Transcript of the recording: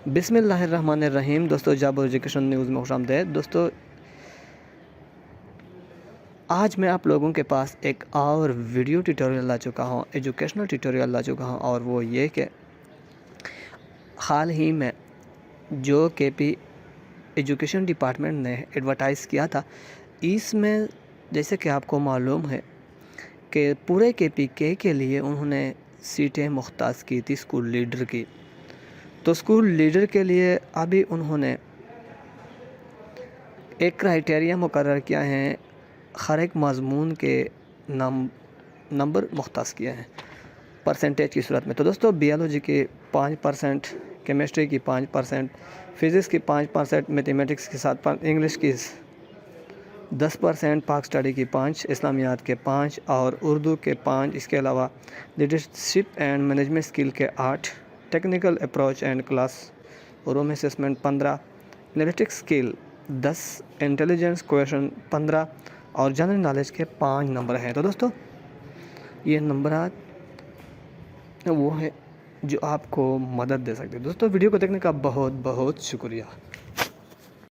بسم اللہ الرحمن الرحیم۔ دوستو جاب ایجوکیشن نیوز میں خوش آمدید۔ دوستو آج میں آپ لوگوں کے پاس ایک اور ویڈیو ٹیوٹوریل لا چکا ہوں، ایجوکیشنل ٹیوٹوریل لا چکا ہوں، اور وہ یہ کہ حال ہی میں جو کے پی ایجوکیشن ڈپارٹمنٹ نے ایڈورٹائز کیا تھا، اس میں جیسے کہ آپ کو معلوم ہے کہ پورے کے پی کے لیے انہوں نے سیٹیں مختص کی تھی اسکول لیڈر کی۔ تو اسکول لیڈر کے لیے ابھی انہوں نے ایک کرائیٹیریا مقرر کیا ہے، ہر ایک مضمون کے نمبر مختص کیا ہے پرسنٹیج کی صورت میں۔ تو دوستو بیالوجی کی 5%، کیمسٹری کی 5%، فزکس کی 5%، میتھمیٹکس کی 7%، انگلش کی 10%، پاک اسٹڈی کی 5، اسلامیات کے 5 اور اردو کے 5، اس کے علاوہ لیڈرشپ اینڈ مینجمنٹ اسکل کے 8، technical approach and class room assessment 15، analytics skill 10، intelligence question 15 اور جنرل نالج کے 5 نمبر ہیں۔ تو دوستو یہ نمبرات وہ ہیں جو آپ کو مدد دے سکتے ہیں۔ دوستو ویڈیو کو دیکھنے کا بہت بہت شکریہ۔